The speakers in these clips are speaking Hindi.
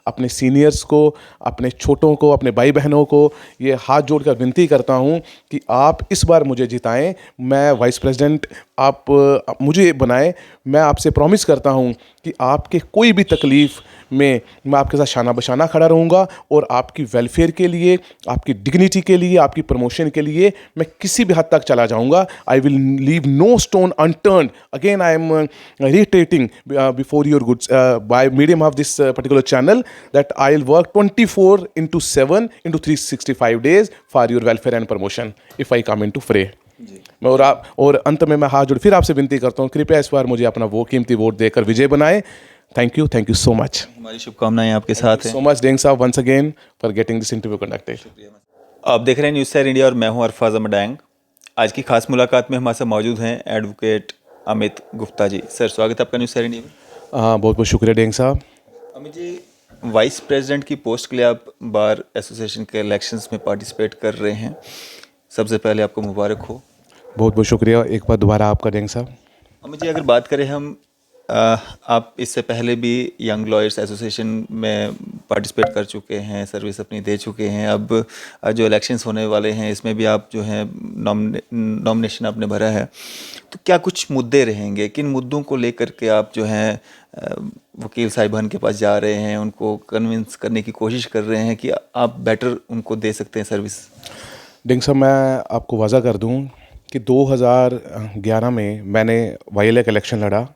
अपने सीनियर्स को, अपने छोटों को, अपने भाई बहनों को ये हाथ जोड़कर विनती करता हूँ कि आप इस बार मुझे जिताएं, मैं वाइस प्रेसिडेंट आप मुझे बनाएं। मैं आपसे प्रॉमिस करता हूँ कि आपके कोई भी तकलीफ़ में मैं आपके साथ शाना बशाना खड़ा रहूँगा और आपकी वेलफेयर के लिए, आपकी डिग्निटी के लिए, आपकी प्रमोशन के लिए मैं किसी भी हद तक चला जाऊँगा। I will leave no stone unturned. Again I am reiterating before your goods by medium of this particular channel that I'll work 24/7 into 365 days for your welfare and promotion if I come into fray. और अंत में मैं हाथ जोड़ फिर आपसे विनती करता हूँ, कृपया इस बार मुझे अपना वो कीमती वोट देकर विजय बनाएं। Thank you so much. हमारी शुभकामनाएं आपके साथ हैं। सो मच डेंग साहब once again for getting this interview conducted. आप देख रहे हैं न्यूज़ 7 इंडिया और मैं हूं अरफाज अहमद डैंग। आज की खास मुलाकात में हमारे साथ मौजूद हैं एडवोकेट अमित गुप्ता जी। सर, स्वागत है आपका न्यूज़ 7 इंडिया में। बहुत बहुत शुक्रिया डेंग साहब। अमित जी, वाइस प्रेसिडेंट की पोस्ट के लिए आप बार एसोसिएशन के इलेक्शंस में पार्टिसिपेट कर रहे हैं। सबसे पहले आपको मुबारक हो। बहुत बहुत शुक्रिया एक बार दोबारा आपका डेंग साहब। अमित जी, अगर बात करें हम आप इससे पहले भी यंग लॉयर्स एसोसिएशन में पार्टिसिपेट कर चुके हैं, सर्विस अपनी दे चुके हैं। अब जो इलेक्शंस होने वाले हैं इसमें भी आप जो है नॉमिनेशन आपने भरा है, तो क्या कुछ मुद्दे रहेंगे? किन मुद्दों को लेकर के आप जो हैं वकील साहिबान के पास जा रहे हैं, उनको कन्विंस करने की कोशिश कर रहे हैं कि आप बेटर उनको दे सकते हैं सर्विस? डेंग साहब, मैं आपको वाज़ा कर दूं कि 2011 में मैंने वाईएलए का इलेक्शन लड़ा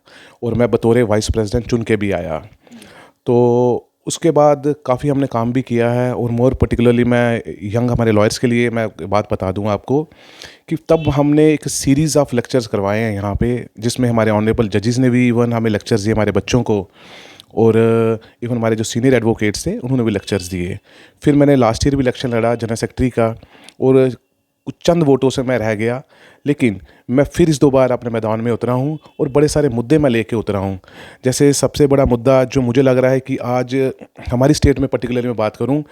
और मैं बतौर वाइस प्रेसिडेंट चुन के भी आया। तो उसके बाद काफ़ी हमने काम भी किया है और मोर पर्टिकुलरली मैं यंग हमारे लॉयर्स के लिए मैं बात बता दूं आपको कि तब हमने एक सीरीज़ ऑफ लेक्चर्स करवाए हैं यहाँ पे, जिसमें हमारे ऑनरेबल जजेस ने भी इवन हमें लेक्चर्स दिए हमारे बच्चों को, और इवन हमारे जो सीनियर एडवोकेट्स थे उन्होंने भी लेक्चर्स दिए। फिर मैंने लास्ट ईयर भी इलेक्शन लड़ा जनरल सेक्रेटरी का और कुछ चंद वोटों से मैं रह गया, लेकिन मैं फिर इस 2 बार अपने मैदान में उतरा हूँ और बड़े सारे मुद्दे मैं लेके उतरा हूँ। जैसे सबसे बड़ा मुद्दा जो मुझे लग रहा है कि आज हमारी स्टेट में पर्टिकुलरली मैं बात करूँ,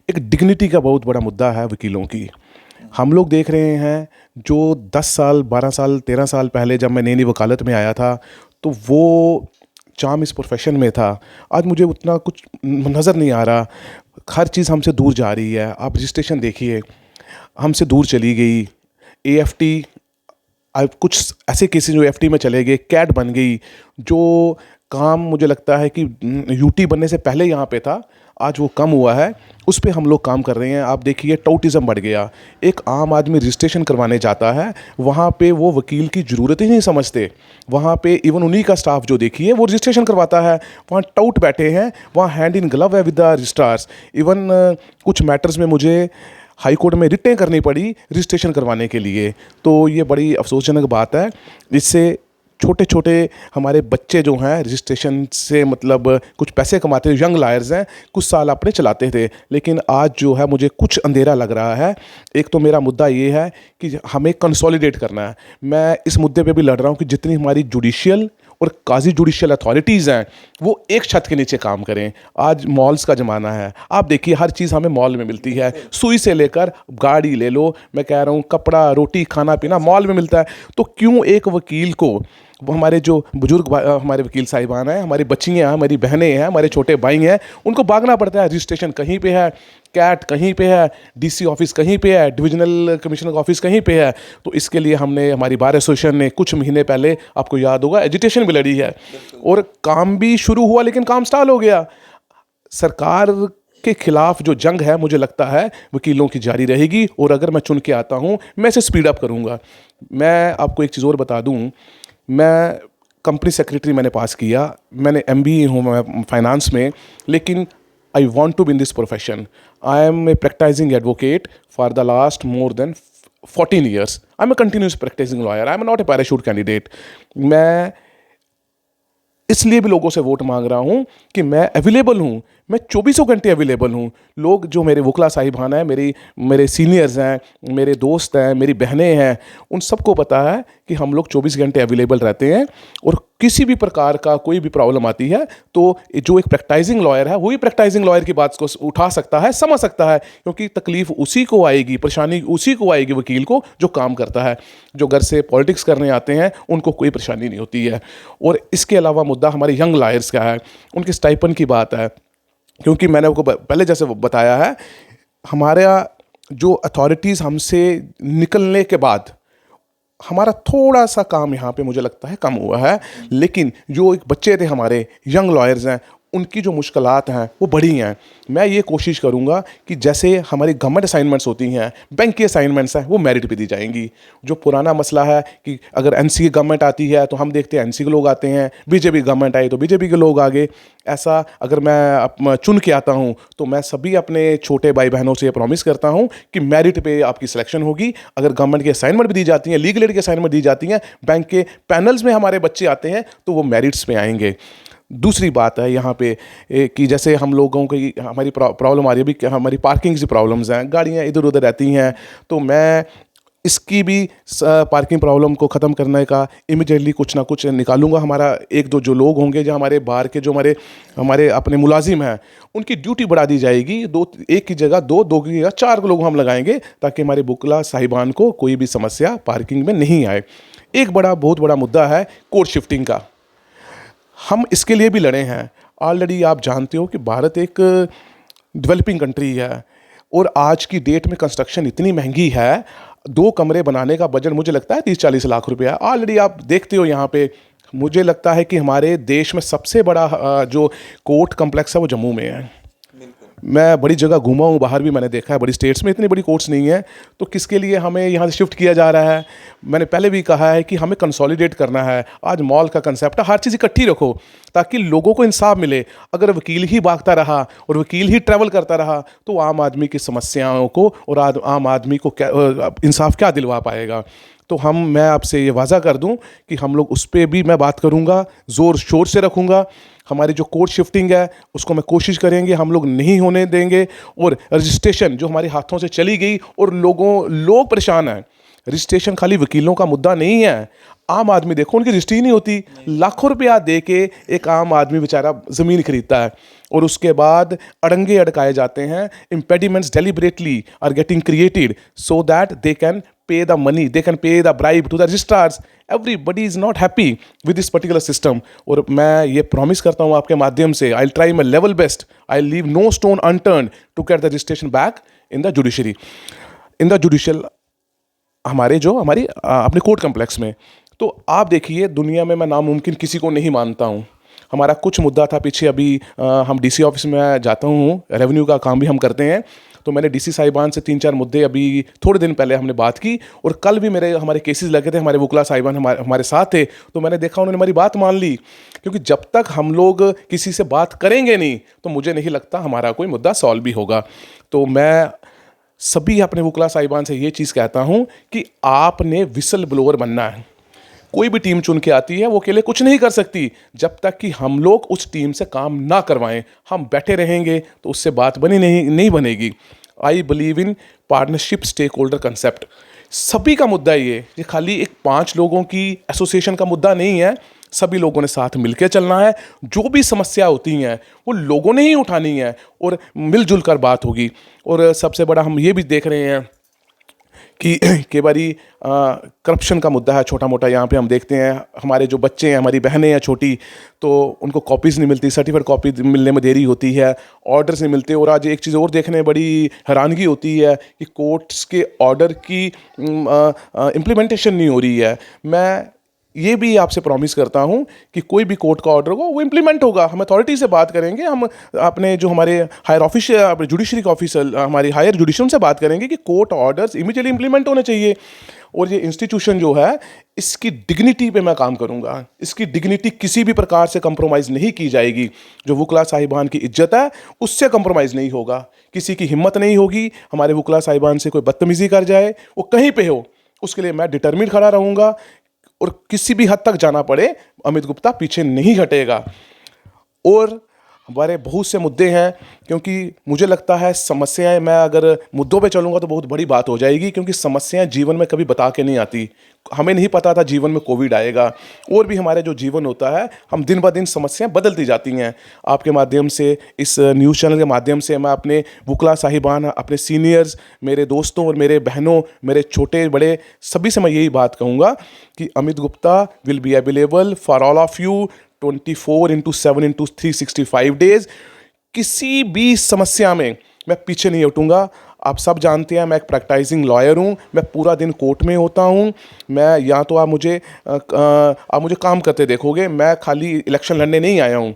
एक डिग्निटी का बहुत बड़ा मुद्दा है वकीलों की। हम लोग देख रहे हैं जो 10 साल 12 साल 13 साल पहले जब मैं नई नई वकालत में आया था तो वो चार्म इस प्रोफेशन में था, आज मुझे उतना कुछ नज़र नहीं आ रहा। हर चीज़ हमसे दूर जा रही है। आप रजिस्ट्रेशन देखिए, हमसे दूर चली गई। एएफटी, कुछ ऐसे केसेस जो एएफटी में चले गए, कैट बन गई। जो काम मुझे लगता है कि यूटी बनने से पहले यहाँ पे था, आज वो कम हुआ है, उस पे हम लोग काम कर रहे हैं। आप देखिए टाउटिज़म बढ़ गया। एक आम आदमी रजिस्ट्रेशन करवाने जाता है, वहाँ पे वो वकील की ज़रूरत ही नहीं समझते। वहाँ पे इवन उन्हीं का स्टाफ जो देखिए वो रजिस्ट्रेशन करवाता है, वहाँ टाउट बैठे हैं, वहाँ हैंड इन ग्लव है विद द रजिस्ट्रार्स। इवन कुछ मैटर्स में मुझे हाई कोर्ट में रिटें करनी पड़ी रजिस्ट्रेशन करवाने के लिए। तो ये बड़ी अफसोसजनक बात है। इससे छोटे छोटे हमारे बच्चे जो हैं रजिस्ट्रेशन से मतलब कुछ पैसे कमाते हैं, यंग लायर्स हैं, कुछ साल अपने चलाते थे, लेकिन आज जो है मुझे कुछ अंधेरा लग रहा है। एक तो मेरा मुद्दा ये है कि हमें कंसोलिडेट करना है। मैं इस मुद्दे पे भी लड़ रहा हूँ कि जितनी हमारी जुडिशियल और काजी जुडिशियल अथॉरिटीज़ हैं वो एक छत के नीचे काम करें। आज मॉल्स का ज़माना है, आप देखिए हर चीज़ हमें मॉल में मिलती है, सुई से लेकर गाड़ी ले लो, मैं कह रहा हूँ कपड़ा रोटी खाना पीना मॉल में मिलता है। तो क्यों एक वकील को, वो हमारे जो बुजुर्ग हमारे वकील साहिबान हैं, हमारी बच्चियाँ हैं, हमारी बहनें हैं, हमारे छोटे भाई हैं, उनको भागना पड़ता है। रजिस्ट्रेशन कहीं पे है, कैट कहीं पे है, डीसी ऑफिस कहीं पे है, डिविजनल कमिश्नर का ऑफिस कहीं पे है। तो इसके लिए हमने, हमारी बार एसोसिएशन ने कुछ महीने पहले, आपको याद होगा, एजिटेशन भी लड़ी है और काम भी शुरू हुआ, लेकिन काम स्टाल हो गया। सरकार के खिलाफ जो जंग है मुझे लगता है वकीलों की जारी रहेगी, और अगर मैं चुन के आता हूँ मैं इसे स्पीड अप करूँगा। मैं आपको एक चीज़ और बता दूँ, मैं कंपनी सेक्रेटरी मैंने पास किया, मैंने MBA हूँ मैं फाइनेंस में, लेकिन I want to be in this profession. I am a practicing advocate for the last more than 14 years। I am a continuous practicing lawyer, I am not a parachute candidate. मैं इसलिए भी लोगों से वोट मांग रहा हूं कि मैं अवेलेबल हूं, मैं 24 घंटे अवेलेबल हूं। लोग जो मेरे वकला साहिबान हैं, मेरे सीनियर्स हैं, मेरे दोस्त हैं, मेरी बहनें हैं, उन सबको पता है कि हम लोग 24 घंटे अवेलेबल रहते हैं, और किसी भी प्रकार का कोई भी प्रॉब्लम आती है तो जो एक प्रैक्टिसिंग लॉयर है वही प्रैक्टिसिंग लॉयर की बात को उठा सकता है, समझ सकता है, क्योंकि तकलीफ उसी को आएगी, परेशानी उसी को आएगी वकील को जो काम करता है। जो घर से पॉलिटिक्स करने आते हैं उनको कोई परेशानी नहीं होती है। और इसके अलावा मुद्दा हमारे यंग लॉयर्स का है, उनके स्टाइपेंड की बात है। क्योंकि मैंने आपको पहले जैसे बताया है, हमारा जो अथॉरिटीज़ हमसे निकलने के बाद हमारा थोड़ा सा काम यहाँ पे मुझे लगता है कम हुआ है, लेकिन जो एक बच्चे थे हमारे यंग लॉयर्स हैं, उनकी जो मुश्किलात हैं वो बड़ी हैं। मैं ये कोशिश करूँगा कि जैसे हमारी गवर्नमेंट असाइनमेंट्स होती हैं, बैंक की असाइनमेंट्स हैं, वो मेरिट पे दी जाएंगी। जो पुराना मसला है कि अगर एनसी की गवर्नमेंट आती है तो हम देखते हैं एनसी के लोग आते हैं, बीजेपी गवर्नमेंट आई तो बीजेपी के लोग आगे। ऐसा अगर मैं चुन के आता हूँ तो मैं सभी अपने छोटे भाई बहनों से ये प्रॉमिस करता हूँ कि मेरिट पे आपकी सिलेक्शन होगी। अगर गवर्नमेंट की असाइनमेंट भी दी जाती हैं, लीगल एड की असाइनमेंट दी जाती हैं, बैंक के पैनल्स में हमारे बच्चे आते हैं तो वो मेरिट्स पे आएंगे। दूसरी बात है यहाँ पे कि जैसे हम लोगों की हमारी प्रॉब्लम आ रही है अभी, हमारी पार्किंग की प्रॉब्लम्स हैं, गाड़ियाँ इधर उधर रहती हैं, तो मैं इसकी भी पार्किंग प्रॉब्लम को ख़त्म करने का इमीडिएटली कुछ ना कुछ निकालूंगा। हमारा एक दो जो लोग होंगे, जो हमारे बाहर के जो हमारे हमारे अपने मुलाजिम हैं, उनकी ड्यूटी बढ़ा दी जाएगी। दो एक की जगह दो की जगह 4 लोग हम लगाएंगे, ताकि हमारे बुकला साहिबान को कोई भी समस्या पार्किंग में नहीं आए। एक बहुत बड़ा मुद्दा है कोड शिफ्टिंग का। हम इसके लिए भी लड़े हैं। ऑलरेडी आप जानते हो कि भारत एक डेवलपिंग कंट्री है, और आज की डेट में कंस्ट्रक्शन इतनी महंगी है, 2 कमरे बनाने का बजट मुझे लगता है 30-40 लाख रुपया। ऑलरेडी आप देखते हो यहाँ पे, मुझे लगता है कि हमारे देश में सबसे बड़ा जो कोर्ट कम्प्लेक्स है वो जम्मू में है। मैं बड़ी जगह घूमा हूँ, बाहर भी मैंने देखा है, बड़ी स्टेट्स में इतनी बड़ी कोर्ट्स नहीं है, तो किसके लिए हमें यहाँ से शिफ्ट किया जा रहा है? मैंने पहले भी कहा है कि हमें कंसोलिडेट करना है। आज मॉल का कंसेप्ट है, हर चीज़ इकट्ठी रखो ताकि लोगों को इंसाफ मिले। अगर वकील ही भागता रहा और वकील ही ट्रैवल करता रहा तो आम आदमी की समस्याओं को और आम आदमी को क्या इंसाफ क्या दिलवा पाएगा? तो मैं आपसे ये वादा कर दूं कि हम लोग उस पर भी मैं बात करूंगा, ज़ोर शोर से रखूंगा। हमारी जो कोड शिफ्टिंग है उसको मैं कोशिश करेंगे, हम लोग नहीं होने देंगे। और रजिस्ट्रेशन जो हमारे हाथों से चली गई और लोग परेशान हैं। रजिस्ट्रेशन खाली वकीलों का मुद्दा नहीं है, आम आदमी देखो उनकी रजिस्ट्री नहीं होती। लाखों रुपया दे के एक आम आदमी बेचारा ज़मीन खरीदता है और उसके बाद अड़ंगे अड़काए जाते हैं। Impediments deliberately are getting created so that they can pay the money, they can pay the bribe to the registrars. Everybody is not happy with this particular system. और मैं ये प्रॉमिस करता हूँ आपके माध्यम से, I'll try my level best, I'll leave no stone unturned to get the registration back in the judiciary, in the judicial हमारे अपने कोर्ट कम्प्लेक्स में। तो आप देखिए, दुनिया में मैं नामुमकिन किसी को नहीं मानता हूँ। हमारा कुछ मुद्दा था पीछे, अभी हम डीसी ऑफिस में जाता हूँ, रेवेन्यू का काम भी हम करते हैं, तो मैंने डीसी साहिबान से 3-4 मुद्दे अभी थोड़े दिन पहले हमने बात की, और कल भी हमारे केसेस लगे थे, हमारे वकला साहिबान हमारे साथ थे, तो मैंने देखा उन्होंने हमारी बात मान ली। क्योंकि जब तक हम लोग किसी से बात करेंगे नहीं तो मुझे नहीं लगता हमारा कोई मुद्दा सॉल्व भी होगा। तो मैं सभी अपने वकला साहिबान से ये चीज़ कहता हूँ कि आपने विसल ब्लोअर बनना है। कोई भी टीम चुन के आती है, वो अकेले कुछ नहीं कर सकती जब तक कि हम लोग उस टीम से काम ना करवाएं। हम बैठे रहेंगे तो उससे बात नहीं बनेगी। I believe in partnership stake holder concept. सभी का मुद्दा ये खाली एक 5 लोगों की एसोसिएशन का मुद्दा नहीं है। सभी लोगों ने साथ मिलकर चलना है। जो भी समस्या होती हैं वो लोगों ने ही उठानी है और मिलजुल कर बात होगी। और सबसे बड़ा हम ये भी देख रहे हैं कि कई बारी करप्शन का मुद्दा है छोटा मोटा। यहाँ पे हम देखते हैं हमारे जो बच्चे हैं, हमारी बहनें हैं छोटी, तो उनको कॉपीज़ नहीं मिलती, सर्टिफाइड कॉपी मिलने में देरी होती है, ऑर्डर्स नहीं मिलते। और आज एक चीज़ और देखने में बड़ी हैरानगी होती है कि कोर्ट्स के ऑर्डर की इम्प्लीमेंटेशन नहीं हो रही है। मैं ये भी आपसे प्रॉमिस करता हूँ कि कोई भी कोर्ट का ऑर्डर होगा वो इम्प्लीमेंट होगा। हम अथॉरिटी से बात करेंगे, हम अपने जो हमारे हायर ऑफिसर, अपने जुडिशरी के ऑफिसर, हमारी हायर जुडिशरी से बात करेंगे कि कोर्ट ऑर्डर्स इमीडिएटली इम्प्लीमेंट होने चाहिए। और ये इंस्टीट्यूशन जो है, इसकी डिग्निटी पे मैं काम करूँगा। इसकी डिग्निटी किसी भी प्रकार से कंप्रोमाइज़ नहीं की जाएगी। जो वकला साहिबान की इज्जत है उससे कंप्रोमाइज़ नहीं होगा। किसी की हिम्मत नहीं होगी हमारे वकला साहिबान से कोई बदतमीज़ी कर जाए, वो कहीं पे हो, उसके लिए मैं डिटर्मिनेड खड़ा रहूँगा। और किसी भी हद तक जाना पड़े, अमित गुप्ता पीछे नहीं हटेगा। और हमारे बहुत से मुद्दे हैं, क्योंकि मुझे लगता है समस्याएं, मैं अगर मुद्दों पे चलूँगा तो बहुत बड़ी बात हो जाएगी, क्योंकि समस्याएं जीवन में कभी बता के नहीं आती। हमें नहीं पता था जीवन में कोविड आएगा, और भी हमारे जो जीवन होता है, हम दिन ब दिन समस्याएं बदलती जाती हैं। आपके माध्यम से, इस न्यूज़ चैनल के माध्यम से मैं अपने वकला साहिबान, अपने सीनियर्स, मेरे दोस्तों और मेरे बहनों, मेरे छोटे बड़े सभी से मैं यही बात कहूँगा कि Amit Gupta will be available for all of you 24/7 365 days। किसी भी समस्या में मैं पीछे नहीं हटूंगा। आप सब जानते हैं मैं एक प्रैक्टिसिंग लॉयर हूँ, मैं पूरा दिन कोर्ट में होता हूँ। मैं या तो आप मुझे काम करते देखोगे, मैं खाली इलेक्शन लड़ने नहीं आया हूँ।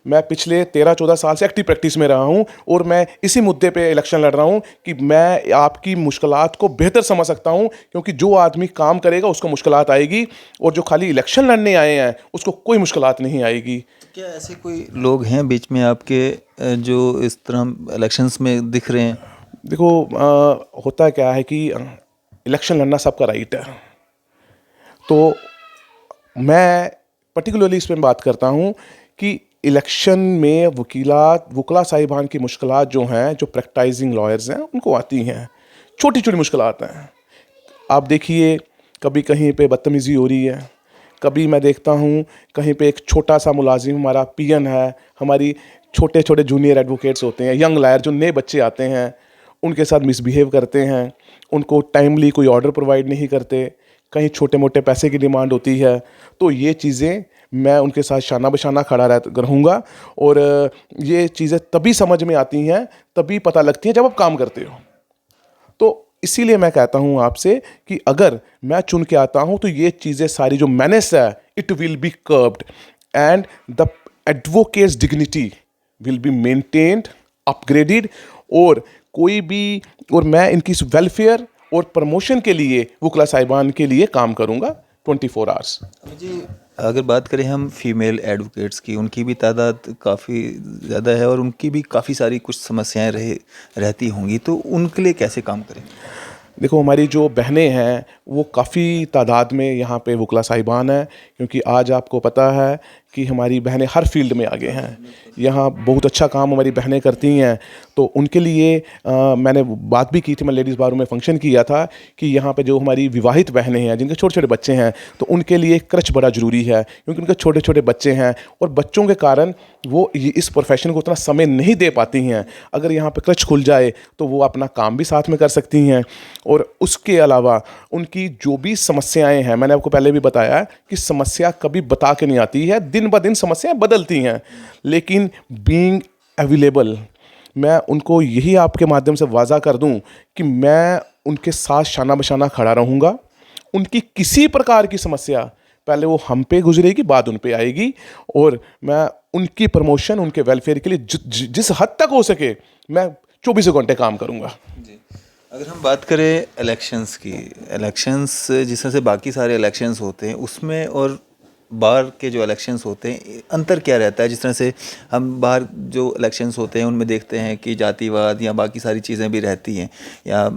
मैं पिछले 13-14 साल से एक्टिव प्रैक्टिस में रहा हूँ और मैं इसी मुद्दे पे इलेक्शन लड़ रहा हूँ कि मैं आपकी मुश्किलात को बेहतर समझ सकता हूँ, क्योंकि जो आदमी काम करेगा उसको मुश्किलात आएगी और जो खाली इलेक्शन लड़ने आए हैं उसको कोई मुश्किलात नहीं आएगी। क्या ऐसे कोई लोग हैं बीच में आपके जो इस तरह इलेक्शंस में दिख रहे हैं? देखो होता क्या है कि इलेक्शन लड़ना सबका राइट है, तो मैं पर्टिकुलरली इस पर बात करता हूँ कि इलेक्शन में वकीला साहिबान की मुश्किलात जो हैं, जो प्रैक्टिसिंग लॉयर्स हैं उनको आती हैं, छोटी छोटी मुश्किलात हैं। आप देखिए कभी कहीं पे बदतमीज़ी हो रही है, कभी मैं देखता हूँ कहीं पे एक छोटा सा मुलाजिम हमारा पीएन है, हमारी छोटे छोटे जूनियर एडवोकेट्स होते हैं, यंग लॉयर जो नए बच्चे आते हैं उनके साथ मिसबिहेव करते हैं, उनको टाइमली कोई ऑर्डर प्रोवाइड नहीं करते, कहीं छोटे मोटे पैसे की डिमांड होती है। तो ये चीज़ें मैं उनके साथ शाना बशाना खड़ा रहूँगा और ये चीज़ें तभी समझ में आती हैं, तभी पता लगती हैं जब आप काम करते हो। तो इसीलिए मैं कहता हूँ आपसे कि अगर मैं चुन के आता हूँ तो ये चीज़ें सारी जो मैनेस है it will be curved and the advocates dignity will be maintained, upgraded, और मैं इनकी वेलफेयर और प्रमोशन के लिए वकला साहिबान के लिए काम करूँगा 24 आवर्स। जी, अगर बात करें हम फीमेल एडवोकेट्स की, उनकी भी तादाद काफ़ी ज़्यादा है और उनकी भी काफ़ी सारी कुछ समस्याएं रहती होंगी, तो उनके लिए कैसे काम करेंगे? देखो हमारी जो बहनें हैं वो काफ़ी तादाद में यहाँ पे वकला साहिबान हैं, क्योंकि आज आपको पता है कि हमारी बहनें हर फील्ड में आगे हैं। यहाँ बहुत अच्छा काम हमारी बहनें करती हैं, तो उनके लिए मैंने बात भी की थी, मैं लेडीज़ बार में फंक्शन किया था कि यहाँ पे जो हमारी विवाहित बहनें हैं जिनके छोटे छोटे बच्चे हैं, तो उनके लिए क्रच बड़ा ज़रूरी है, क्योंकि उनके छोटे छोटे बच्चे हैं और बच्चों के कारण वो इस प्रोफेशन को उतना समय नहीं दे पाती हैं। अगर यहाँ पे क्रच खुल जाए तो वो अपना काम भी साथ में कर सकती हैं। और उसके अलावा उनकी जो भी समस्याएं हैं, मैंने आपको पहले भी बताया कि समस्या कभी बता के नहीं आती है, दिन ब दिन समस्याएं बदलती हैं, लेकिन बीइंग अवेलेबल, मैं उनको यही आपके माध्यम से वाजा कर दूं कि मैं उनके साथ शाना बशाना खड़ा रहूँगा। उनकी किसी प्रकार की समस्या पहले वो हम पे गुजरेगी, बाद उन पे आएगी, और मैं उनकी प्रमोशन, उनके वेलफेयर के लिए जिस हद तक हो सके मैं 24 घंटे काम करूँगा। जी, अगर हम बात करें इलेक्शंस की, इलेक्शंस जिस तरह से बाकी सारे इलेक्शंस होते हैं उसमें और बाहर के जो इलेक्शंस होते हैं अंतर क्या रहता है? जिस तरह से हम बाहर जो इलेक्शंस होते हैं उनमें देखते हैं कि जातिवाद या बाकी सारी चीज़ें भी रहती हैं, या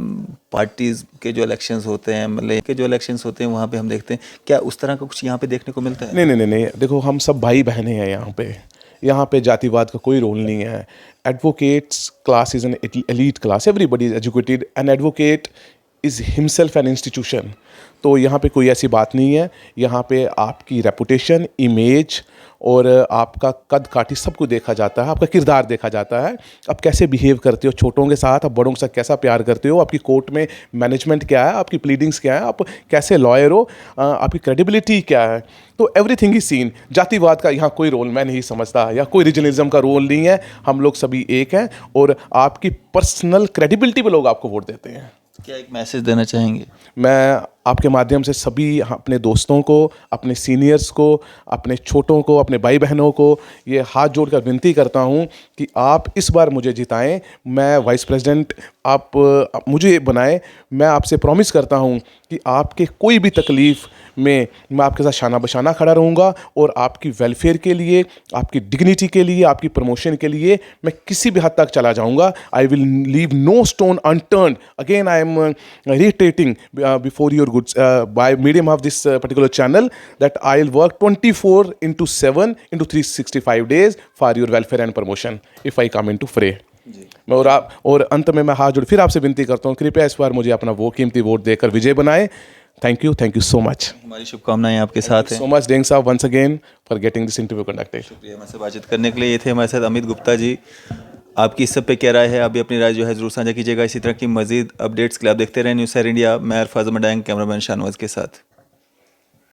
पार्टीज़ के जो इलेक्शंस होते हैं, मतलब के जो इलेक्शंस होते हैं वहाँ पे हम देखते हैं, क्या उस तरह का कुछ यहाँ पे देखने को मिलता है? नहीं नहीं नहीं नहीं, देखो हम सब भाई बहनें हैं यहाँ पे जातिवाद का कोई रोल नहीं है। Advocates class is an elite class, everybody is educated, an advocate is himself an institution. तो यहाँ पे कोई ऐसी बात नहीं है, यहाँ पे आपकी रेपुटेशन, इमेज और आपका कद काठी सब कुछ देखा जाता है, आपका किरदार देखा जाता है, आप कैसे बिहेव करते हो छोटों के साथ, आप बड़ों के साथ कैसा प्यार करते हो, आपकी कोर्ट में मैनेजमेंट क्या है, आपकी प्लीडिंग्स क्या है, आप कैसे लॉयर हो, आपकी क्रेडिबिलिटी क्या है, तो एवरीथिंग इज सीन। जातिवाद का यहाँ कोई रोल मैं नहीं समझता, या कोई रीजनलिज्म का रोल नहीं है, हम लोग सभी एक हैं और आपकी पर्सनल क्रेडिबिलिटी पे लोग आपको वोट देते हैं। क्या एक मैसेज देना चाहेंगे? मैं आपके माध्यम से सभी अपने दोस्तों को, अपने सीनियर्स को, अपने छोटों को, अपने भाई बहनों को ये हाथ जोड़कर विनती करता हूं कि आप इस बार मुझे जिताएं, मैं वाइस प्रेसिडेंट आप मुझे बनाएं। मैं आपसे प्रॉमिस करता हूं कि आपके कोई भी तकलीफ़ में मैं आपके साथ शाना बशाना खड़ा रहूँगा और आपकी वेलफेयर के लिए, आपकी डिग्निटी के लिए, आपकी प्रमोशन के लिए मैं किसी भी हद तक चला जाऊँगा। I will leave no stone unturned. Again I am reiterating before your goods by medium of this particular channel that I'll work 24/7 into 365 days for your welfare and promotion if I come into fray. और अंत में मैं हाथ जोड़ फिर आपसे विनती करता हूँ, कृपया इस बार मुझे अपना वो कीमती वोट देकर विजय बनाए। Thank you so much. हमारी शुभकामनाएं आपके साथ हैं। सो मच डेंग साहब once again for getting this interview conducted. शुक्रिया हमसे बातचीत करने के लिए। ये थे हमारे साथ अमित गुप्ता जी। आपकी इस सब पे क्या राय है? आप भी अपनी राय जो है ज़रूर साझा कीजिएगा। इसी तरह की मजीद अपडेट्स के लिए आप देखते रहें न्यूज़ सैर इंडिया। मैं अरफाज मडांग, कैमरामैन शाहनवाज के साथ।